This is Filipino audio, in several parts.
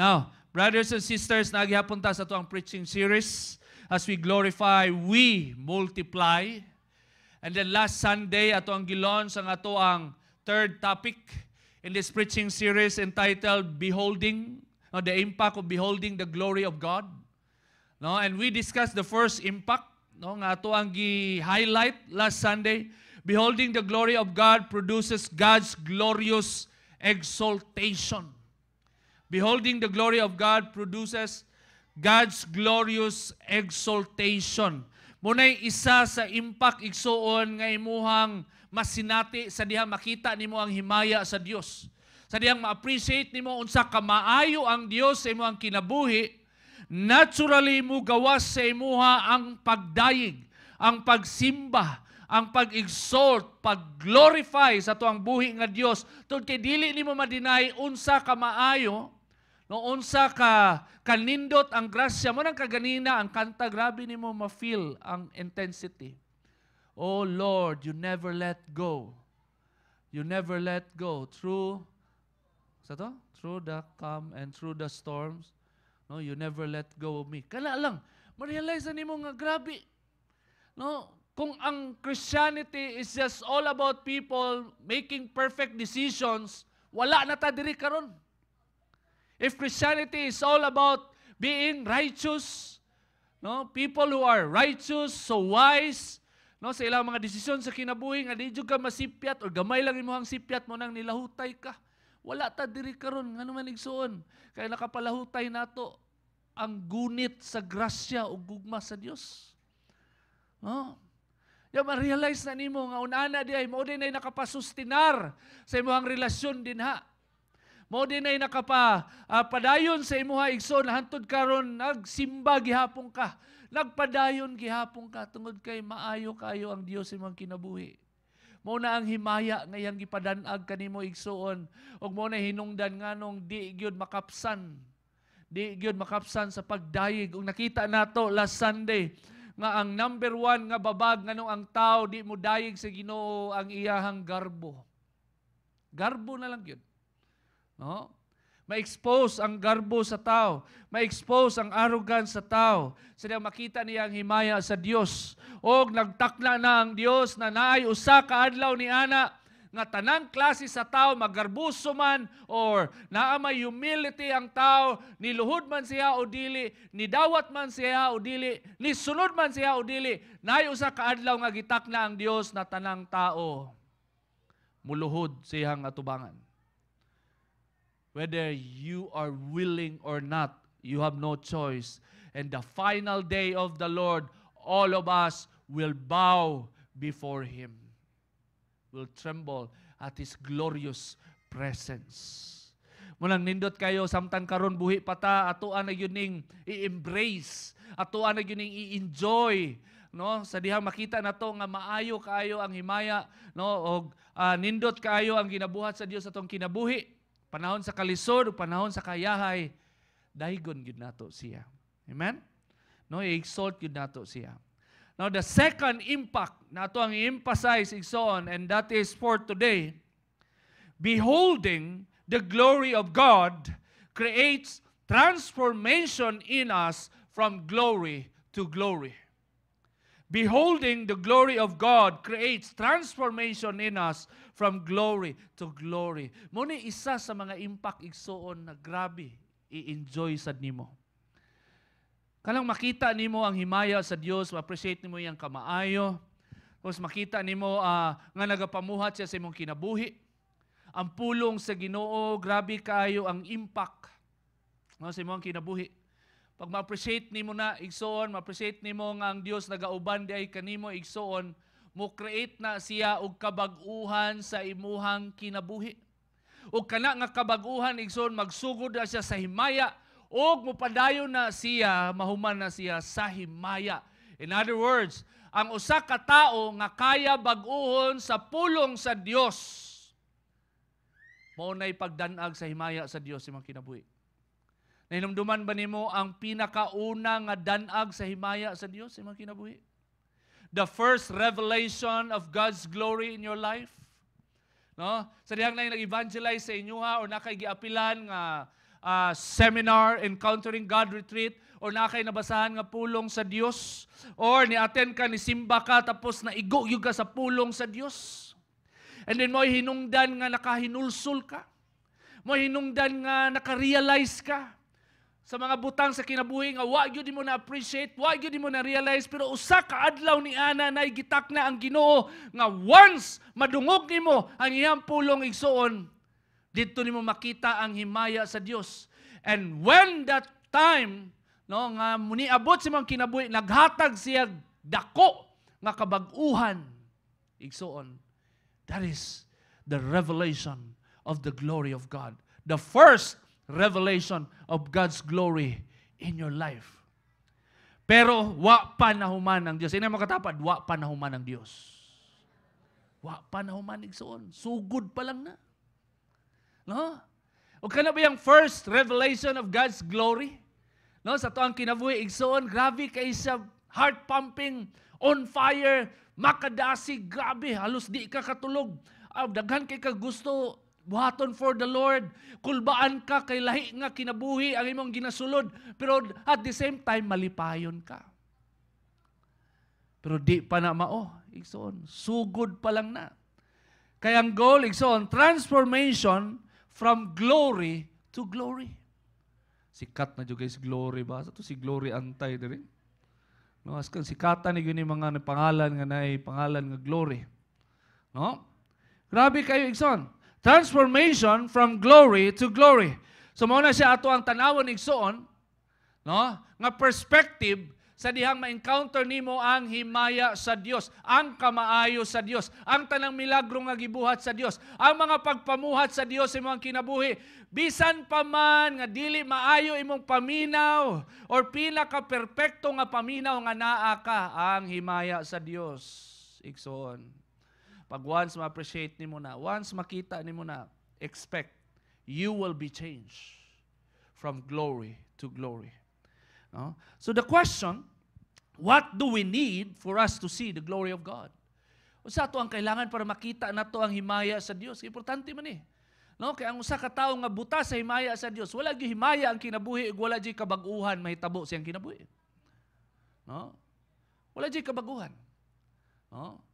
Now, brothers and sisters, naghihapon ta sa ito ang preaching series. As we glorify, we multiply. And then last Sunday, ato ang gilons ang ato ang third topic in this preaching series entitled Beholding, the impact of beholding the glory of God. No, and we discussed the first impact, no, nga ato ang gi-highlight last Sunday. Beholding the glory of God produces God's glorious exaltation. Beholding the glory of God produces God's glorious exaltation. Muna'y isa sa impact igsuon nga imuhang masinati sa dihang makita nimo ang himaya sa Dios. Sa dihang ma-appreciate nimo unsa ka maayo ang Dios sa imong kinabuhi, naturally mo gawas sa imuha ang pagdayeg, ang pagsimba, ang pag-exalt, pag-glorify sa tuang buhi nga Dios. Tungod kay dili nimo madinay unsa ka maayo, no, unsa ka kanindot ang grasya mo nang kaganina ang kanta, grabe nimo ma-feel ang intensity. Oh Lord, you never let go. You never let go through through the calm and through the storms. No, you never let go of me. Kana lang, ma-realize nimo nga grabe. No, kung ang Christianity is just all about people making perfect decisions, wala na ta diri karon. If Christianity is all about being righteous, no, people who are righteous, so wise, no, sa ilang mga desisyon sa kinabuhi nga di jud ka masipyat or gamay lang imong sipyat mo nang nilahutay ka. Wala ta diri karon ngano man igsuon kay nakapalahutay nato ang gunit sa grasya ug gugma sa Dios. No? Ya ma-realize na nimo nga unana di ay mo din ay nakapasustinar sa imong relasyon dinha. Mo din ay nakapadayon sa imuha igsoon hantod karon nagsimba gihapon ka. Nagpadayon gihapon ka tungod kay maayo kayo ang Dios imong kinabuhi. Mo na ang himaya nga iyang gipadan-ag kanimo igsoon ug mo na hinungdan nganong di gyud makapsan. Di gyud makapsan sa pagdayeg ug nakita nato last Sunday nga ang number one nga babag nganong ang tao di mo dayeg sa Ginoo ang iyahang garbo. Garbo na lang gyud. No? Ma-expose ang garbo sa tao. Ma-expose ang arrogance sa tao. Sa makita niya ang himaya sa Dios. O nagtakna na ang Dios na naay usa ka adlaw ni ana nga tanang klase sa tao, magarbuso man or naa may humility ang tao, niluhod man siya o dili, nidawat man siya o dili, nisunod man siya o dili, naay usa ka adlaw nga gitakna ang Dios na tanang tao muluhod siyang atubangan. Whether you are willing or not, you have no choice. And the final day of the Lord, all of us will bow before Him. Will tremble at His glorious presence. Munang nindot kayo, samtang karon buhi pata, atuan na yun ning i-embrace, atuan na yun ning i-enjoy. No, sa dihang makita na to nga maayo kaayo ang himaya, no, og nindot kaayo ang ginabuhat sa Dios atong kinabuhi. Panahon sa kalisod, panahon sa kayahay, dahigon gid nato siya. Amen? No, i-exalt gid nato siya. Now, the second impact na ito ang i-emphasize igsoon, and that is for today, beholding the glory of God creates transformation in us from glory to glory. Beholding the glory of God creates transformation in us from glory to glory. Muna isa sa mga impact igsoon na grabe, i-enjoy sad nimo. Kanang makita nimo ang himaya sa Dios, ma-appreciate nimo yang kamaayo, tapos makita nimo nga nagapamuhat siya sa imong kinabuhi. Ang pulong sa Ginoo, grabe kaayo ang impact sa imong kinabuhi. Pag ma-appreciate nimo na igsoon, ma-appreciate nimo nga ang Dios nagauban di ay kanimo igsoon, mo create na siya og kabag-uhan sa imuhang kinabuhi. Ug kana nga kabag-uhan igsoon magsugod na siya sa himaya ug mopadayon na siya, mahuman na siya sa himaya. In other words, ang usa ka tawo nga kaya bag-uhon sa pulong sa Dios, mao nay pagdan-ag sa himaya sa Dios imong kinabuhi. Nahinumduman ba nimo ang pinakauna nga dan-ag sa himaya sa Dios imong kinabuhi? The first revelation of God's glory in your life. No? Sa dihang na nag-evangelize sa inyo o nakay giapilan nga seminar, Encountering God retreat, or na kay nabasahan nga pulong sa Dios, or ni-attend ka, ni simba ka, tapos naigo yung ka sa pulong sa Dios. And then mo hinungdan nga nakahinulsul ka. Mo hinungdan nga nakarealize ka sa mga butang sa kinabuhi nga wa gyud mo na appreciate, wa gyud mo na realize, pero usa ka adlaw ni ana nay gitak na ang Ginoo nga once madungog nimo ang iyang pulong igsuon, didto nimo makita ang himaya sa Dios. And when that time nga muniabot sa mga kinabuhi, naghatag siya dako nga kabag-uhan igsuon. That is the revelation of the glory of God. The first revelation of God's glory in your life. Pero wa pa nahuman ang Dios. Ina makatapad, wa pa nahuman ang Dios. Wa pa nahuman igsuon. Sugod pa lang na. No? O kana ba yung first revelation of God's glory? No, sa tuang kinabuhi igsuon, grabe kay sa heart pumping, on fire, makadasi, grabe, halos di ka katulog. Daghan kay ka gusto buhaton for the Lord. Kulbaan ka kay lahi nga kinabuhi ang imong ginasulod, pero at the same time malipayon ka. Pero di pa na mao, igsoon, sugod pa lang na. Kaya ang goal, igsoon, transformation from glory to glory. Sikat na dyan guys, glory ba? Ito si Glory Antay na rin. No, askan sikatan ni gini mga pangalan nga nay pangalan nga glory. No? Grabe kayo igsoon. Transformation from glory to glory. So mao na siya ato ang tanawon igsoon, no? Nga perspective sa dihang ma-encounter nimo ang himaya sa Dios, ang kamaayo sa Dios, ang tanang milagro nga gibuhat sa Dios, ang mga pagpamuhat sa Dios sa imong kinabuhi. Bisan pa man nga dili maayo imong paminaw or pinaka-perpekto nga paminaw nga naa ka, ang himaya sa Dios. Igsoon. Pag once ma-appreciate nimo na, once makita nimo na, expect you will be changed from glory to glory. No? So the question, what do we need for us to see the glory of God? Usa to ang kailangan para makita nato ang himaya sa Dios. Importante man eh. No, kaya ang usa ka tawo nga buta sa himaya sa Dios, wala gyud himaya ang kinabuhi ug wala gyud kabag-uhan mahitabo siyang kinabuhi. No? Wala gyud kabag-uhan. No?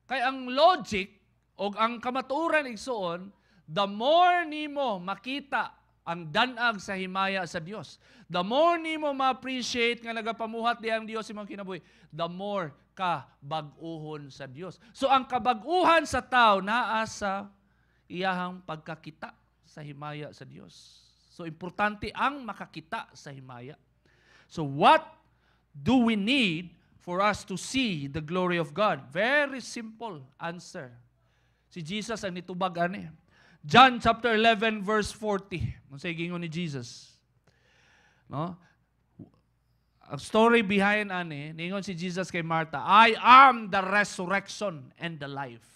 Kaya ang logic o ang kamatuoran igsuon, the more nimo makita ang danag sa himaya sa Dios, the more nimo ma-appreciate nga nagapamuhat di ang Dios imong kinabuhi, the more ka bag-uhon sa Dios. So ang kabag-uhan sa tao naa sa iyahang pagkakita sa himaya sa Dios. So importante ang makakita sa himaya. So what do we need for us to see the glory of God? Very simple answer. Si Jesus ang nitubag ani. John chapter 11 verse 40. Unsay gingon ni Jesus? No? Ang story behind ani, ningon si Jesus kay Martha, I am the resurrection and the life.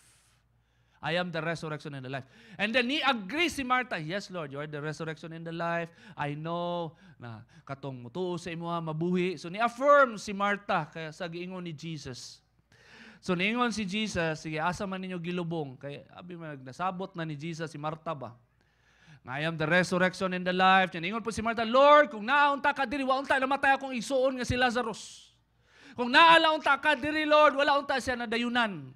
I am the resurrection and the life. And then he agree si Martha, yes Lord, you are the resurrection and the life. I know na katong mutuo sa imo mabuhi. So ni-affirm si Martha kaya sa giingon ni Jesus. So niingon si Jesus, sige, asa man ninyo gilubong. Kaya abi man nasabot na ni Jesus si Martha ba. I am the resurrection and the life. Niingon po si Martha, Lord, kung naaunta ka diri, wa unta namatay akong igsuon nga si Lazarus. Kung naala unta ka diri, Lord, wala unta siya na dayunan.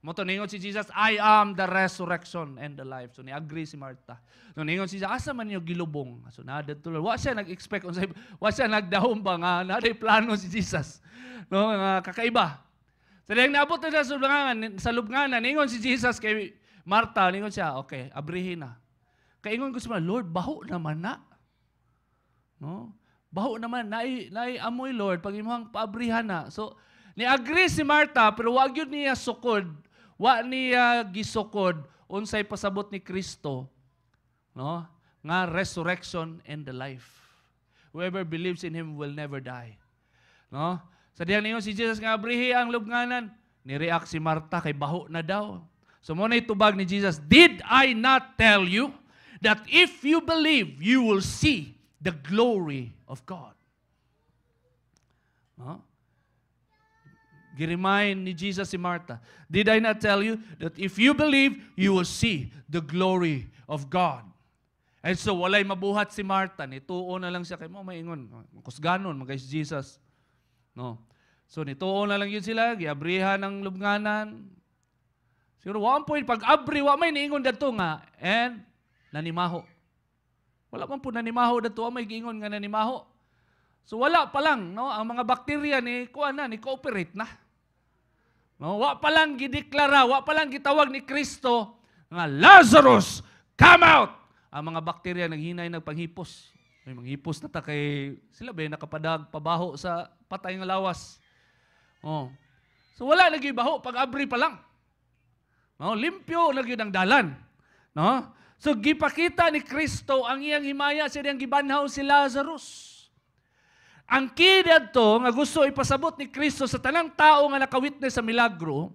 Moto ningon si Jesus, I am the resurrection and the life. So ni-agree si Martha. So ningon si Jesus, asa man niyo gilubong? So nadad tuloy. Wa siya nag-expect, wa siya nagdahom ba nga, naday plano si Jesus. No, kakaiba. So dahil naabot na sa lubnganan, ningon si Jesus kay Martha, ningon siya, okay, abrihin na. Kaingon ko siya, Lord, baho naman na. No? Baho naman, nai-amoy Lord, pag imong paabrihan na. So, ni-agree si Martha, pero wag yun niya sukod, wa niya gisukod, unsay pasabot ni Kristo, no? Nga resurrection and the life. Whoever believes in Him will never die. No? Sa diyan ninyo si Jesus nga abrihi ang lubnganan, ni-react si Martha kay baho na daw. So mo na itubag ni Jesus, did I not tell you that if you believe, you will see the glory of God? No? Giremind ni Jesus si Martha, did I not tell you that if you believe, you will see the glory of God? And so, walay mabuhat si Martha. Nituo na lang siya kay mo, maingon. Kusganon, magkais Jesus. No. So, nituo na lang yun sila. Giabrihan ng lubnganan. Siguro, one point, pag-abri, wa may niingon dato nga. And, nanimaho. Wala man po nanimaho dato, may giingon nga nanimaho. So, wala pa lang, no? Ang mga bakterya ni cooperate na. No? Wa pa lang gideklara, wa pa lang gitawag ni Kristo nga, Lazarus, come out! Ang mga bakterya naghinay nagpanghipos. May manghipos na ta kay sila ba nakapadag pabaho sa patay nga lawas. Oh. So wala lagi baho pag abri pa lang. No, limpyo lagi ang dalan. No? So gipakita ni Kristo ang iyang himaya sa iyang gibanhaw si Lazarus. Ang key dito nga gusto ipasabot ni Kristo sa tanang tao nga nakawitness sa milagro,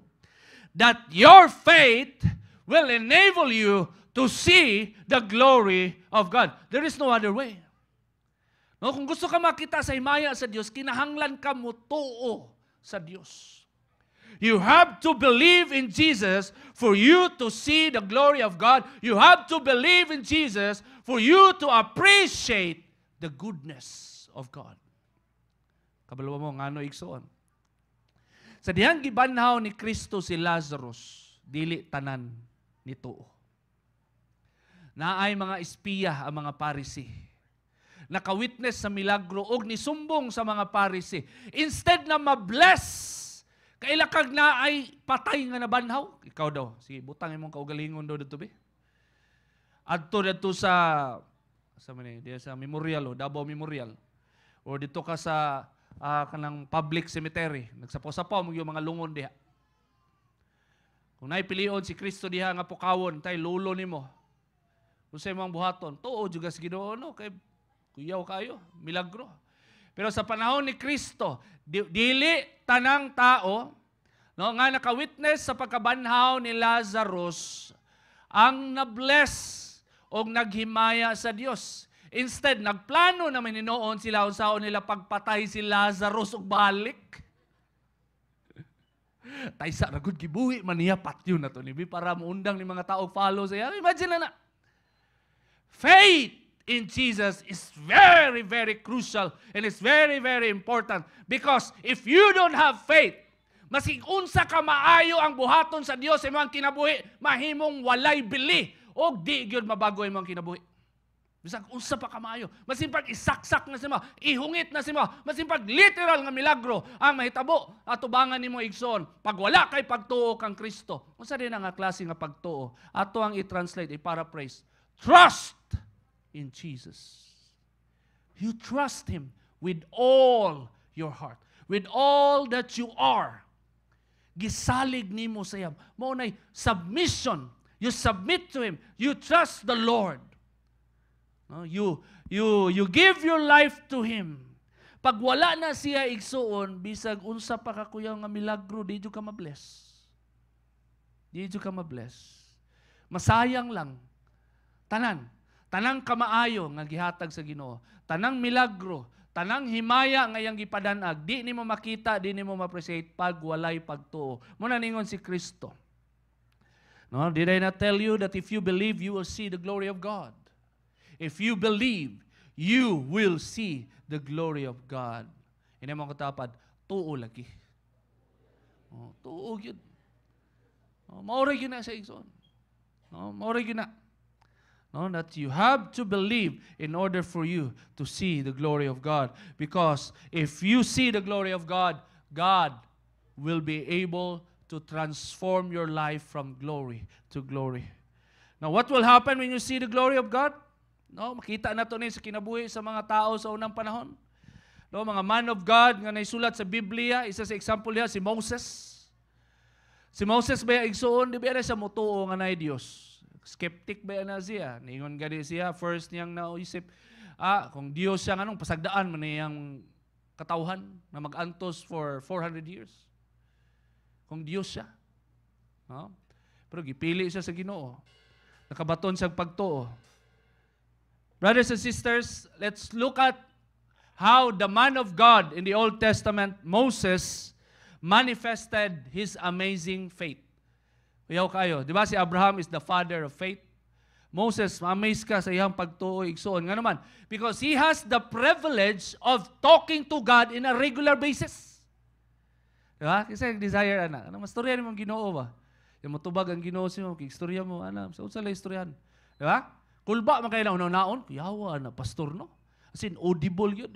that your faith will enable you to see the glory of God. There is no other way. No, kung gusto ka makita sa himaya sa Diyos, kinahanglan ka mo tuo sa Diyos. You have to believe in Jesus for you to see the glory of God. You have to believe in Jesus for you to appreciate the goodness of God. Kabalo mo, ngano igsoon. Sa dihang gibanhaw ni Kristo si Lazarus, dili tanan nituo. Naay mga espiya ang mga Parisi. Nakawitness sa milagro og nisumbong sa mga Parisi. Instead na ma-bless, kailakag na ay patay nga nabanhaw. Ikaw daw, sige, butang imong kaugalingon daw dito be. Adto dito sa Memorial, Davao Memorial. O dito ka sa kanang public cemetery. Nagsapaw-sapaw mo yung mga lungon diha. Kung naipilion si Kristo diha nga pukawon, tay lulo nimo. Kung sa imong buhaton, tuo juga sa Ginoo, no? Kay kuyaw kayo, milagro. Pero sa panahon ni Kristo, dili tanang tao, no, nga nakawitness sa pagkabanhaw ni Lazarus, ang nabless o naghimaya sa Dios. Instead, nagplano naman ninoon sila unsaon nila pagpatay si Lazarus ug balik. Taysa ra gud gibuhi man niya patyo na to ni para muundang ni mga tao follow siya. Imagine na. Faith in Jesus is very, very crucial and it's very, very important because if you don't have faith, masig unsa ka maayo ang buhaton sa Dios sa imong kinabuhi, mahimong walay bili o di gyud mabago imong kinabuhi. Bisag unsa pa ka maayo, masimpag isaksak na simo, ihungit na simo, masimpag literal nga milagro ang mahitabo at tubangan nimo igsoon pag wala kay pagtuo kang Kristo. Unsa din nga klase nga pagtuo? Ato ang i-translate, i-paraphrase. Trust in Jesus. You trust Him with all your heart, with all that you are. Gisalig nimo sa iya. Mao nay submission. You submit to Him. You trust the Lord. No, you give your life to Him. Pag wala na siya igsuon, bisag unsa pa ka kuya nga milagro, di jud ka ma-bless. Di jud ka ma-bless. Masayang lang. Tanang kamaayo nga gihatag sa Ginoo. Tanang milagro, tanang himaya nga iyang gipadanag, di nimo makita, di nimo ma-appreciate pag walay pagtuo. Muna ningon si Kristo. No, did I not tell you that if you believe, you will see the glory of God? If you believe, you will see the glory of God. Ini mo katapad, tuo lagi. Tuo gyud. Maoray gyud na sa igsoon. Maoray gyud na. No, that you have to believe in order for you to see the glory of God. Because if you see the glory of God, God will be able to transform your life from glory to glory. Now, what will happen when you see the glory of God? No, makita na to ni sa kinabuhi sa mga tao sa unang panahon. No, mga man of God nga naisulat sa Biblia, isa sa example niya si Moses. Si Moses ba igsuon, di ba siya mutuo nga nay Dios? Skeptic ba na siya? Ningon gani siya, first niyang naisip, kung Diyos siya, anong pasagdaan man niyang katawhan na mag-antos for 400 years? Kung Diyos siya. No? Pero gipili siya sa Ginoo. Nakabaton siya pagtuo. Brothers and sisters, let's look at how the man of God in the Old Testament, Moses, manifested his amazing faith. Uyaw kayo. Di ba si Abraham is the father of faith? Moses, ma-amaze ka sa iyang pagtuo igsoon. Nga naman, because he has the privilege of talking to God in a regular basis. Diba? Kasi desire, anak. Ano, mastorya mong Ginoo ba? Yung matubag ang Ginoo siya, kikistorya mo, anak. Sa unsa lang istoryahan. Diba? Kulba, man kayo na unaw-naon, yawa na, pastor, no? As in, audible yun.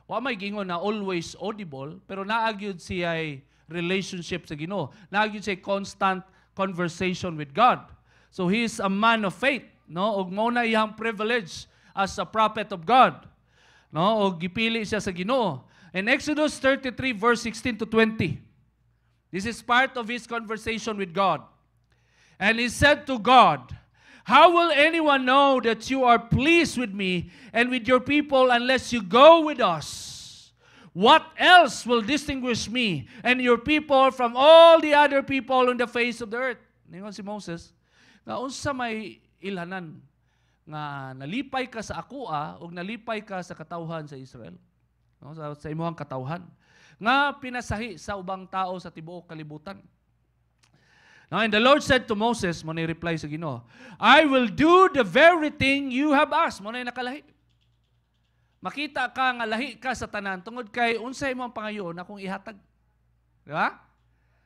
Wa may gingon na always audible, pero naagyod siya ay relationship sa Ginoo. Naagyod siya constant conversation with God. So he is a man of faith, no? Og mao na iyang privilege as a prophet of God. No? Og gipili siya sa Ginoo. In Exodus 33 verse 16 to 20. This is part of his conversation with God. And he said to God, "How will anyone know that you are pleased with me and with your people unless you go with us? What else will distinguish me and your people from all the other people on the face of the earth?" Ningon si Moses, nga unsa may ilhanan nga nalipay ka sa akoa o nalipay ka sa katawhan sa Israel, no? sa imuhang katawhan nga pinasahi sa ubang tao sa tibuok kalibutan. Now, and the Lord said to Moses, mo na reply sa Ginoo, "I will do the very thing you have asked." Mo na nakalahi. Makita ka nga lahi ka sa tanan tungod kay unsay mo ang pangayoon akong ihatag. Di ba?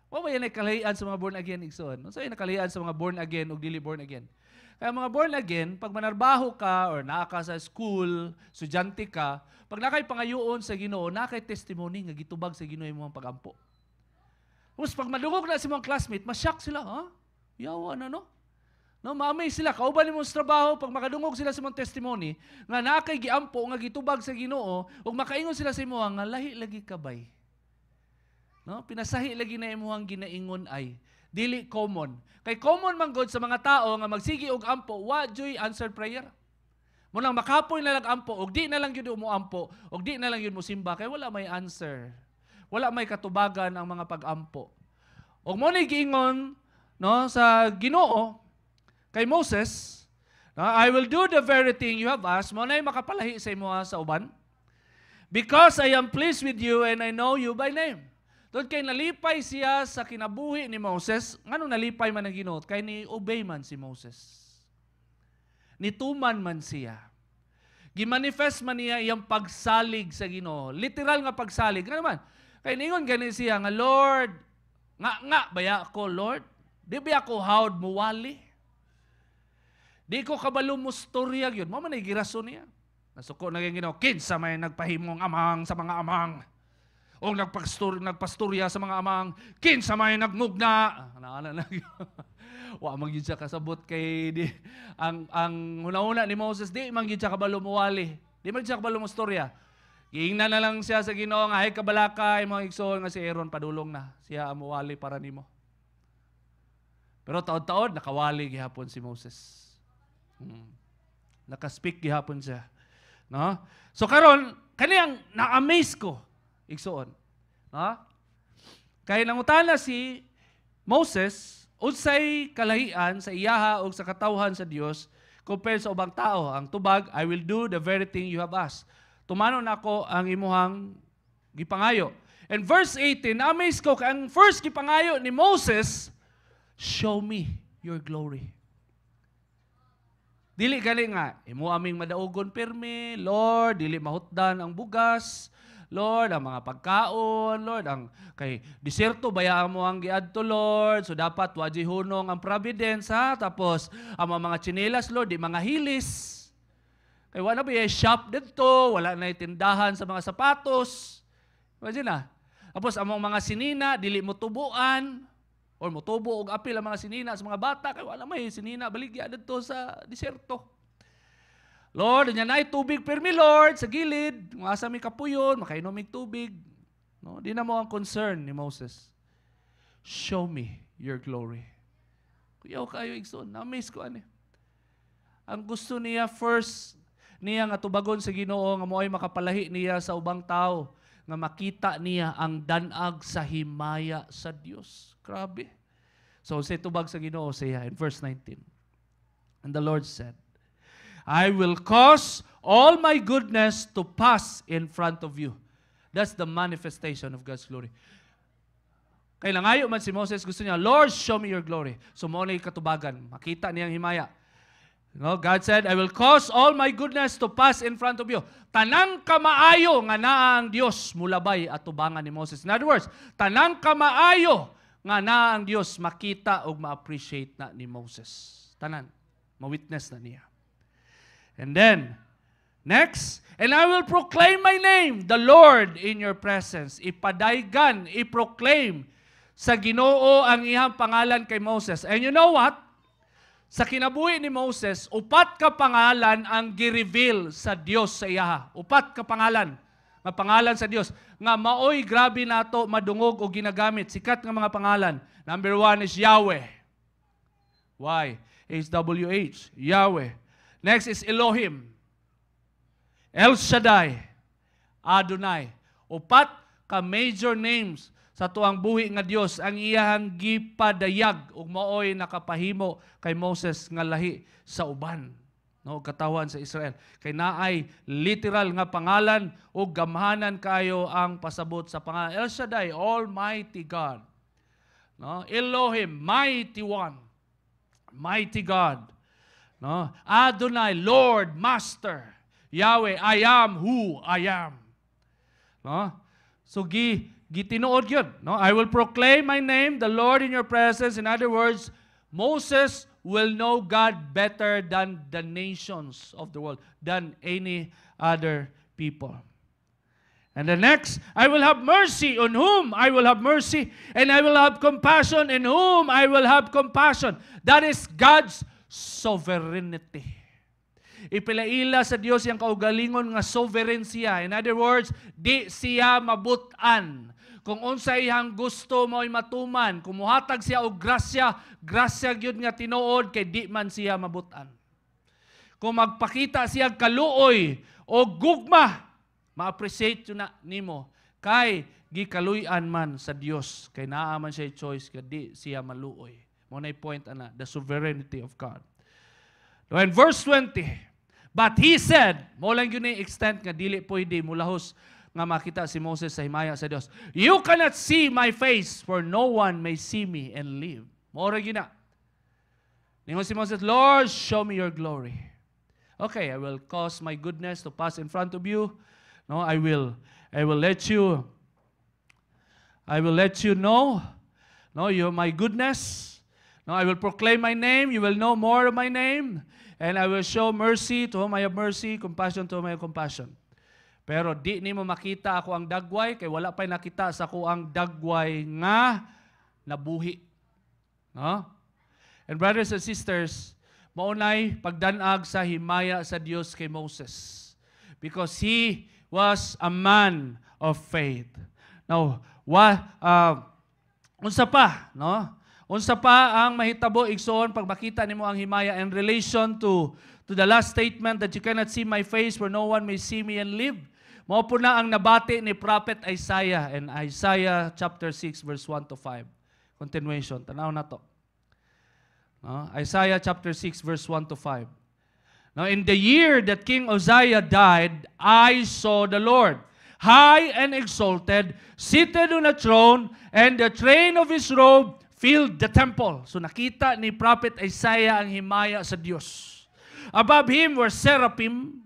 Wa ba yan ay kalahian sa mga born again igsoon? Unsay nakalahian sa mga born again ug dili born again? Kaya mga born again, pag manarbaho ka or naa ka sa school, estudyante ka, pag nakay pangayoon sa Ginoo, nakay testimony nga gitubag sa Ginoo imong pagampo. Tapos pag madungog na si mga classmate, ma-shock sila, ha? Yawa na, no? No, ma-amaze sila. Kauban mo sa trabaho, pag makadungog sila sa mga testimony, nga nakay giampo, nga gitubag sa Ginoo, ug makaingon sila sa imo, nga lahi lagi kabay. No? Pinasahi lagi na imuhang ginaingon ay dili common. Kay common man gud sa mga tao nga magsigi og ampo, wa joy answered prayer. Munang makapoy na lang ampo, og di na lang gyud mo ampo, og di na lang gyud mo simba kay wala may answer. Wala may katubagan ang mga pag-ampo. Og mo ni giingon no sa Ginoo kay Moses, no, "I will do the very thing you have asked." Mo nay makapalahi sa imo sa uban. "Because I am pleased with you and I know you by name." Doon kay nalipay siya sa kinabuhi ni Moses. Ngano nalipay man ang Ginoo? Kay ni obey man si Moses. Nituman man siya. Gimanifest man niya iyang pagsalig sa Ginoo. Literal nga pagsalig. Ano naman? Kay ningon gani siya nga, "Lord, nga baya ako, Lord? Di ba ako hawd muwali? Di ko kabalo mo storya yun." Mo man ay girason niya. Nasuko na yung Ginoo, "Kinsa may nagpahimong amang sa mga amang? O nagpastorya sa mga amang, kinsa may nagmugna." Naana na. Wa man gyud siya kasabot kay di ang una-una ni Moses di man gyud siya kabalo muwali. Di man siya kabalo mo storya. Giingnan na lang siya sa Ginoo nga, "Ay kabalaka imong igsoon nga si Aaron padulong na. Siya ang muwali para nimo." Pero taod-taod nakawali gihapon si Moses. Naka-speak gihapon siya. No? So karon kaniyang na-amaze ko igsoon. No? Kay nangutana si Moses, unsay kalahian sa iyaha o sa katawhan sa Dios compared sa ubang tao. Ang tubag, "I will do the very thing you have asked." Tumanon ako ang imuhang gipangayo. And verse 18, na-amaze ko kay ang first gipangayo ni Moses, "Show me your glory." Dili gali nga, imo aming madaugon permi, Lord, dili mahutdan ang bugas, Lord, ang mga pagkaon, Lord, ang kay diserto bayaan mo ang giadto, Lord. So dapat waji hunong ang providence, ha? Tapos ang mga tsinelas, Lord, di mga hilis. Kay wala ba yung shop dito, wala na tindahan sa mga sapatos. Imagine na. Tapos ang mga sinina, dili mo tubuan, or mo tubo og apil ang mga sinina sa mga bata, kay wala may sinina baligya dito sa diserto. Lord, yan ay tubig permi, Lord, sa gilid. Masa may kapuyon, makainom mig tubig. No, di na mo ang concern ni Moses. "Show me your glory." Kuyaw kayo igsoon, na-amaze ko ani. Ang gusto niya first niya nga tubagon sa Ginoo nga mo'y makapalahi niya sa ubang tao nga makita niya ang danag sa himaya sa Dios. Grabe. So say tubag sa Ginoo siya in verse 19. And the Lord said, "I will cause all my goodness to pass in front of you." That's the manifestation of God's glory. Kaya nangayo man si Moses, gusto niya, "Lord, show me your glory." So mo na katubagan, makita niyang himaya. No, God said, I will cause all my goodness to pass in front of you. Tanang kamaayo nga naa ang Dios mulabay at tubangan ni Moses. In other words, tanang kamaayo nga naa ang Dios makita o ma-appreciate na ni Moses. Tanan, ma-witness na niya. And then, next, and I will proclaim my name, the Lord, in your presence. Ipadaygan, iproclaim sa Ginoo ang iyang pangalan kay Moses. And you know what? Sa kinabuhi ni Moses, upat ka pangalan ang gi-reveal sa Dios sa iya. Upat ka pangalan. Nga pangalan sa Dios. Nga maoy grabe nato madungog o ginagamit. Sikat nga mga pangalan. Number 1 is Yahweh. Why? H-W-H. Yahweh. Next is Elohim. El Shaddai. Adonai. Upat ka major names sa tuang buhi nga Dios ang iyang gipadayag ug maoy nakapahimo kay Moses nga lahi sa uban, no, katawan sa Israel. Kay naay literal nga pangalan ug gamhanan kayo ang pasabot sa pangalan. El Shaddai, Almighty God. No, Elohim, Mighty One. Mighty God. No, Adonai, Lord, Master. Yahweh, I am who I am. No? So gitinuod yun. No? I will proclaim my name, the Lord, in your presence. In other words, Moses will know God better than the nations of the world, than any other people. And the next, I will have mercy on whom I will have mercy, and I will have compassion in whom I will have compassion. That is God's sovereignty. Ipilaila sa Dios yung kaugalingon nga sovereign siya. In other words, di siya mabutan. Kung unsa iyang gusto mo'y matuman, kumuhatag siya og grasya, grasya gyud nga tinuod kay di man siya mabutan. Kung magpakita siya kaluoy o gugma, ma-appreciate yun na nimo. Kay gikaluy-an man sa Dios, kay naa man siya choice kay di siya maluoy. Mo nay point ana, the sovereignty of God. So in verse 20, but he said, mo lang yun yung extent nga dili pwede mulahos nga makita si Moses sa himaya sa Dios. You cannot see my face, for no one may see me and live. Mora yun na. Ningon si Moses, Lord, show me your glory. Okay, I will cause my goodness to pass in front of you. No, I will let you know, no, you're my goodness. No, I will proclaim my name. You will know more of my name. And I will show mercy to whom I have mercy, compassion to whom I have compassion. Pero di ni mo makita ako ang dagway, kay wala pa'y nakita sa ako ang dagway nga nabuhi. No? And brothers and sisters, maunay pagdanag sa himaya sa Dios kay Moses. Because he was a man of faith. Now, unsa pa, no? Unsa pa ang mahitabo igsoon pag makita nimo ang himaya in relation to the last statement that you cannot see my face for no one may see me and live. Mao po na ang nabati ni Prophet Isaiah in Isaiah chapter 6 verse 1 to 5. Continuation, tanaw na to. No? Isaiah chapter 6 verse 1 to 5. Now in the year that King Uzziah died, I saw the Lord high and exalted, seated on a throne, and the train of his robe filled the temple. So nakita ni Prophet Isaiah ang himaya sa Dios. Above him were seraphim,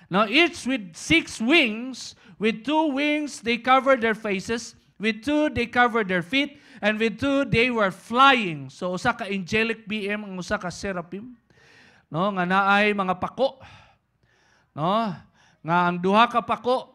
now each with 6 wings, with 2 wings they covered their faces, with 2 they covered their feet, and with 2 they were flying. So usa ka angelic being ang usa ka seraphim, no, nga naay mga pako, no, nga ang duha ka pako,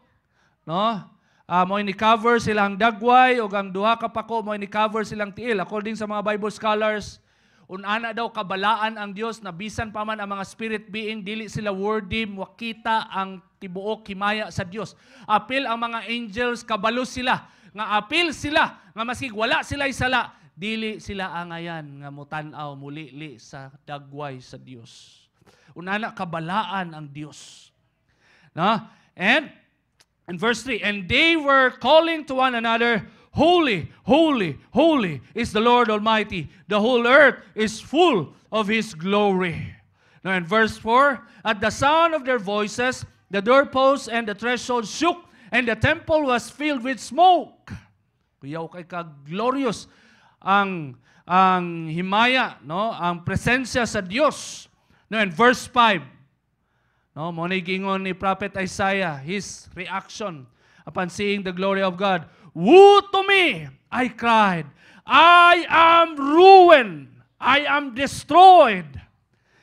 no, mo ni-cover silang dagway o ang duha ka pako mo ni-cover silang tiil. According sa mga Bible scholars, unana daw kabalaan ang Dios na bisan pa man ang mga spirit being dili sila worthy makita ang tibuok himaya sa Dios. Apil ang mga angels, kabalo sila nga apil sila nga masig wala sila isala, dili sila angayan nga mutan-aw mulili sa dagway sa Dios. Unana kabalaan ang Dios. No? And in verse 3, and they were calling to one another, holy, holy, holy is the Lord Almighty. The whole earth is full of His glory. Now in verse 4, at the sound of their voices, the doorposts and the threshold shook, and the temple was filled with smoke. Kuyaw kay ka-glorious ang himaya, no? Ang presensya sa Dios. No, and verse 5. No, mo ni gingon ni Prophet Isaiah, his reaction upon seeing the glory of God. Woe to me, I cried. I am ruined. I am destroyed.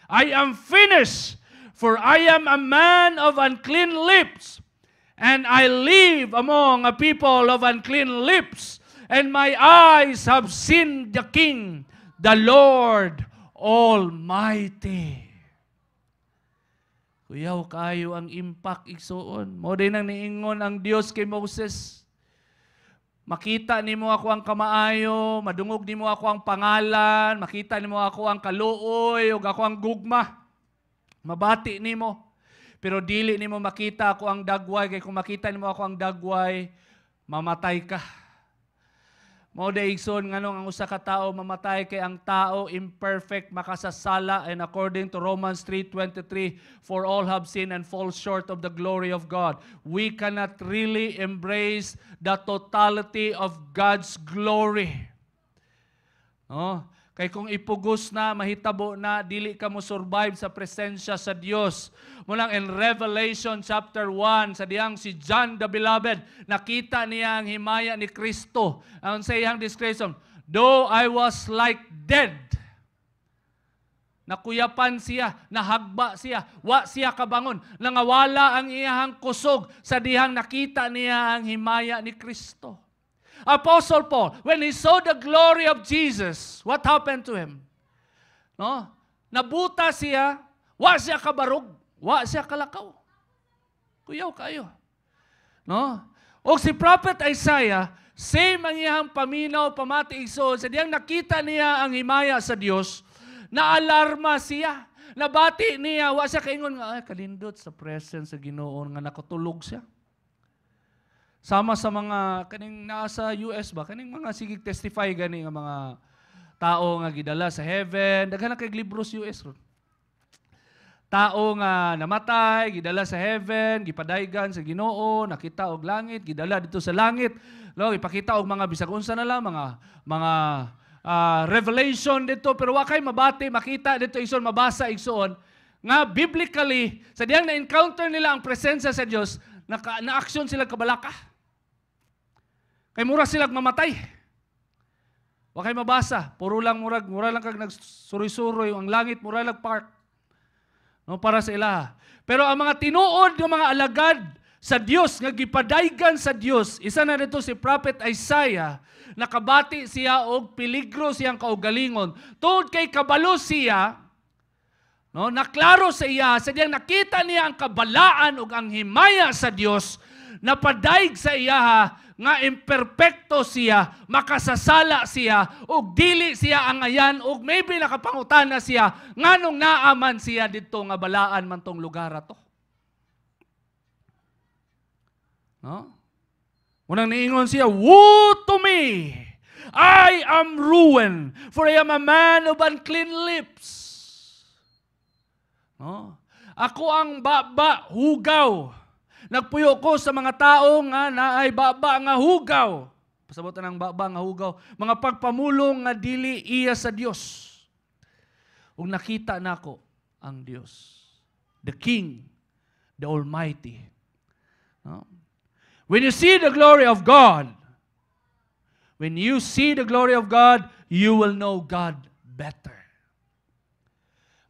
I am finished. For I am a man of unclean lips, and I live among a people of unclean lips, and my eyes have seen the King, the Lord Almighty. Kuyaw kayo ang impact igsuon. Mo din ang niingon ang Dios kay Moses. Makita nimo ako ang kamaayo, madungog nimo ako ang pangalan, makita nimo ako ang kaluoy, ug ako ang gugma. Mabati nimo. Pero dili nimo makita ako ang dagway, kay kung makita nimo ako ang dagway, mamatay ka. Mao daigson nganong ang usa ka tawo mamatay, kay ang tao imperfect, makasasala, and according to Romans 3:23, for all have sinned and fall short of the glory of God. We cannot really embrace the totality of God's glory. No? Kay kung ipugos na, mahitabo na, dili ka mo survive sa presensya sa Dios. Mulang in Revelation chapter 1, sa diyang si John the Beloved, nakita niya ang himaya ni Kristo. Ang sa iyang description, though I was like dead, nakuyapan siya, nahagba siya, wa siya kabangon, nangawala ang iyang kusog sa dihang nakita niya ang himaya ni Kristo. Apostle Paul, when he saw the glory of Jesus, what happened to him? No? Nabuta siya, wa siya kabarog, wa siya kalakaw. Kuyaw kayo. No? O si Prophet Isaiah, same ang iyang paminaw, pamati igsoon, sa diyang nakita niya ang himaya sa Dios, naalarma siya, nabati niya, wa siya kaingon nga, ay, kalindot sa presence sa Ginoo nga nakatulog siya. Sama sa mga, kaning nasa US ba, kaning mga sigig testify gani nga mga tao nga gidala sa heaven, daghan na kay libro sa US. Tao nga namatay, gidala sa heaven, gipadaygan sa Ginoo, nakita og langit, gidala dito sa langit. Lo, ipakita og mga bisag unsa na lang, mga revelation dito, pero wa kay mabati, makita dito igsoon, mabasa igsoon, nga biblically, sa diyang na-encounter nila ang presensya sa Dios, na-action sila kabalaka. Kay mura sila mamatay. Wa kay mabasa, puro lang mura lang kag nagsuroy-suroy, ang langit mura lang park. No, para sa ilaha. Pero ang mga tinuod ng mga alagad sa Dios nga gipadaygan sa Dios, isa na nito si Prophet Isaiah, nakabati siya og peligro siyang kaugalingon. Tungod kay kabalo siya, no, naklaro sa iya, sa diyang nakita niya ang kabalaan ug ang himaya sa Dios, napadayg sa iya nga imperpekto siya, makasasala siya, ug dili siya ang ayan, ug maybe nakapangutana siya, nganong naaman siya dito nga balaan man tong lugar ato. No? Unang niingon siya, woe to me! I am ruined, for I am a man of unclean lips. No? Ako ang baba, hugaw. Nagpuyo ko sa mga tao nga naay baba nga hugaw. Pasabutan ng baba nga hugaw. Mga pagpamulong nga dili iya sa Dios. Ug nakita nako ang Dios, the King, the Almighty. No? When you see the glory of God, you will know God better.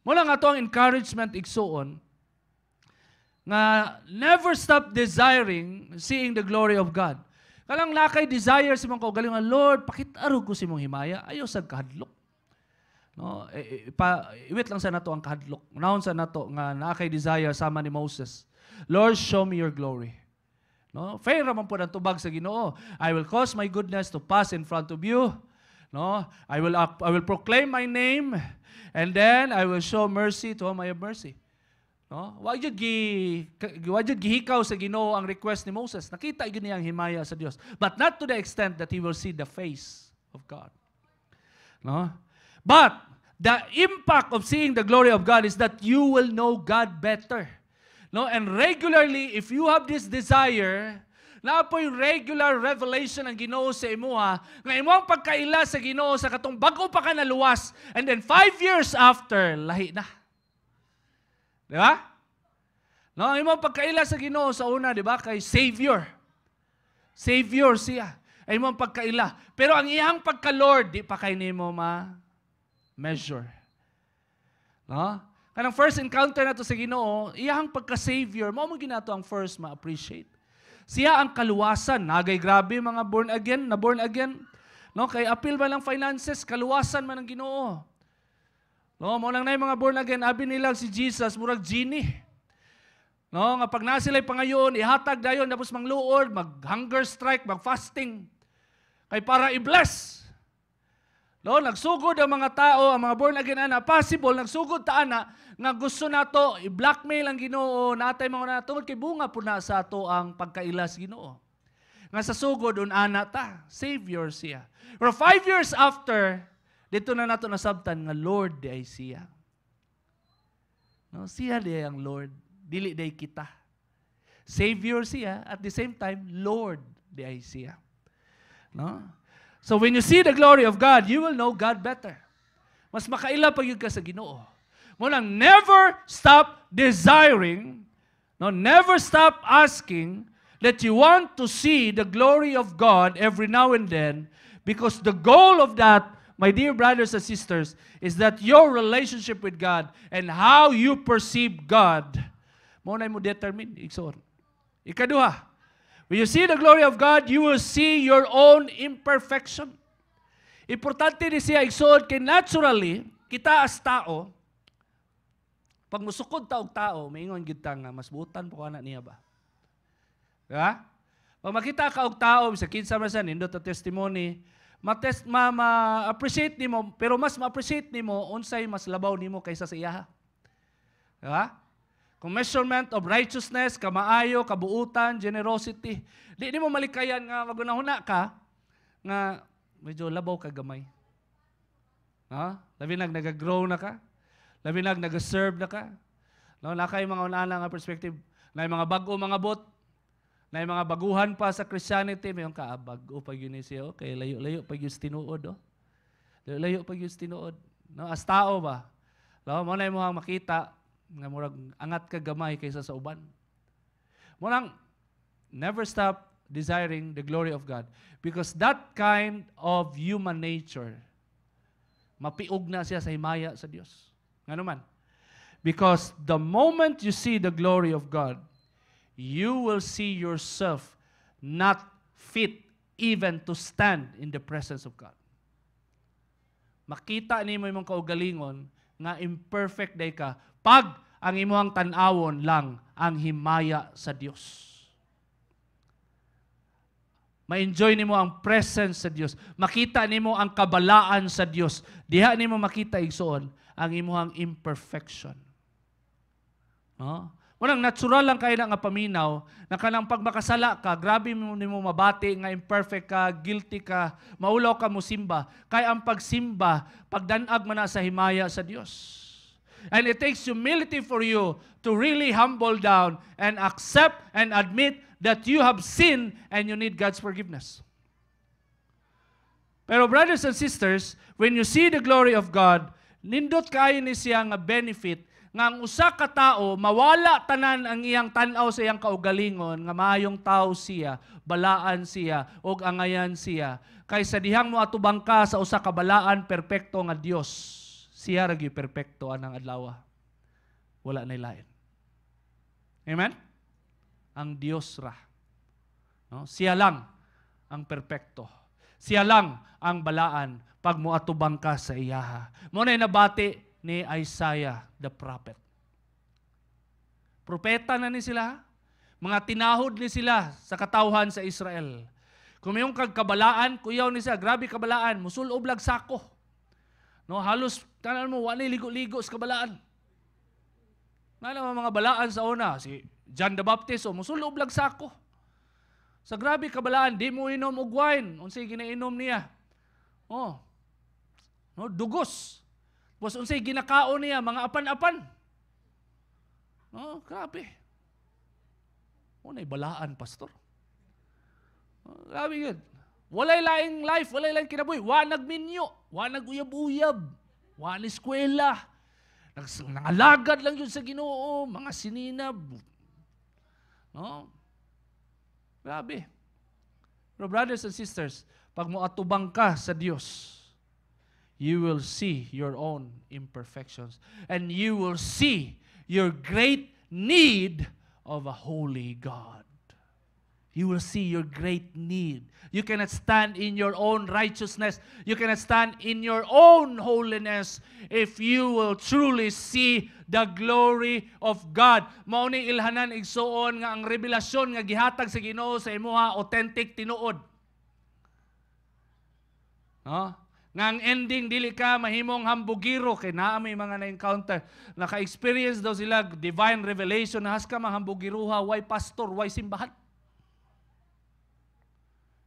Mula nga to ang encouragement igsuon, nga never stop desiring seeing the glory of God. Kalang nakay desire si mong kaugalingon, Lord, pakitaro ko si mong himaya, ayaw sa kahadlok. No, iwit lang sa nato ang kahadlok. Unahon sa nato nga nakay desire sama ni Moses. Lord, show me your glory. No, fair man po ang tubag sa Ginoo. I will cause my goodness to pass in front of you. No, I will proclaim my name, and then I will show mercy to whom I have mercy. No? Wa jud gihikaw sa Ginoo ang request ni Moses. Nakita gyud niya ang himaya sa Dios, but not to the extent that he will see the face of God. No? But the impact of seeing the glory of God is that you will know God better. No? And regularly, if you have this desire, na po'y regular revelation ang Ginoo sa imuha, nga imong pagkaila sa Ginoo sa katong bag-o pa ka naluwas, and then 5 years after, lahi na. Di ba? No, ang imong pagkaila sa Ginoo sa una, di ba? Kay Savior. Savior siya. Ay imong pagkaila. Pero ang iyang pagka-Lord, di pa kay nimo ma-measure. No? Kanang first encounter nato sa Ginoo, iyang pagka-Savior, mao mo ginato ang first ma-appreciate. Siya ang kaluwasan. Nagay grabe mga born again. No, kay appeal man lang finances, kaluwasan man ang Ginoo. No, mo lang na mga born again, abi nila si Jesus murag genie. No, nga pag na sila'y pangayon, ihatag dayon tapos mangluod, mag-hunger strike, mag-fasting. Kay para i-bless. No, nagsugod ang mga tao, ang mga born again ana, possible nagsugod ta ana nga gusto nato i-blackmail ang Ginoo, natay mga natungod kay bunga po na sa ato ang pagkailas Ginoo. Nga sa sugod ana ta, Savior siya. Pero 5 years after, dito na nato nasabtan nga Lord di ay siya. No, siya di ang Lord. Dili day kita. Savior siya, at the same time, Lord di ay siya. No? So when you see the glory of God, you will know God better. Mas makaila pa yun ka sa Ginoo. Mo nang never stop desiring, no, never stop asking that you want to see the glory of God every now and then, because the goal of that, my dear brothers and sisters, is that your relationship with God and how you perceive God, mo na mo determine, igsoon. Ikaduha, when you see the glory of God, you will see your own imperfection. Importante ni siya, igsoon, kay naturally, kita as tao, pag musukod taog tao, maingon kita nga, mas butan po ka na niya ba? Diba? Pag makita ka og tao, sa kinsa man sa nindot ang testimony, ma-appreciate nimo, pero mas ma-appreciate nimo, unsay mas labaw nimo kaysa sa iyaha. Diba? Kung measurement of righteousness, kamaayo, kabuutan, generosity, di mo malikayan nga magunahuna ka, nga medyo labaw ka gamay. Labi nag-grow na ka, labi nag-serve na ka. No, nakay mga una nga perspective, na mga bago mga bot, na mga baguhan pa sa Christianity, mayroon ka, bago pag yun siya, okay, layo-layo pag yung tinuod, layo-layo pag yung tinuod. No, as tao ba? No, mo na yung mga makita, nga murag angat ka gamay kaysa sa uban. Murang never stop desiring the glory of God, because that kind of human nature mapiog na siya sa himaya sa Dios. Ngano man? Because the moment you see the glory of God, you will see yourself not fit even to stand in the presence of God. Makita nimo imong kaugalingon nga imperfect day ka pag ang imuhang tan-awon lang ang himaya sa Dios. Ma-enjoy nimo ang presence sa Dios. Makita nimo ang kabalaan sa Dios. Diha nimo makita igsoon ang imuhang imperfection. No? Unang natural lang kayo na nga paminaw na kanang pag makasala ka, grabe mo nimo mabati nga imperfect ka, guilty ka, maulaw ka mo simba. Kaya ang pagsimba, pagdanag man na sa himaya sa Dios. And it takes humility for you to really humble down and accept and admit that you have sinned and you need God's forgiveness. Pero brothers and sisters, when you see the glory of God, nindot kayo ni siya nga benefit nga ang usa ka tao mawala tanan ang iyang tan-aw sa iyang kaugalingon nga maayong tao siya, balaan siya ug angayan siya. Kaysa dihang mo atubang ka sa usa ka balaan perpekto nga Dios. Siya ragi perpekto anang adlaw. Wala na lain. Amen? Ang Dios ra. No? Siya lang ang perpekto. Siya lang ang balaan pag moatubang ka sa iyaha. Mo na nabati ni Isaiah the prophet. Propeta na ni sila. Mga tinahod ni sila sa katawhan sa Israel. Kung mayong kagkabalaan, kuyaw ni siya, grabe kabalaan, musulob lag sako. No, halos tanan mo wala ligo-ligo sa kabalaan. Nala mga balaan sa una, si John the Baptist musulob lag sako. Sa grabe kabalaan, di mo inom og wine, unsay ginainom niya. No, dugos. Tapos unsay ginakaon niya, mga apan-apan. No, grabe. Unay balaan, pastor. Grabe yun. Walay laing life, walay laing kinabuhi. Wa nagminyo, wa naguyab-uyab, wa na eskwela. Nangalagad lang yun sa Ginoo, mga sininab. No? Grabe. Pero brothers and sisters, pag moatubang ka sa Diyos, you will see your own imperfections. And you will see your great need of a holy God. You will see your great need. You cannot stand in your own righteousness. You cannot stand in your own holiness if you will truly see the glory of God. Mao ni ilhanan igsuon nga ang revelasyon nga gihatag sa Ginoo sa imuha authentic tinuod. No? Nga ang ending dili ka mahimong hambugiro kay naa may mga na-encounter. Naka-experience daw sila divine revelation na has ka mahambugiruha, why pastor, why simbahan.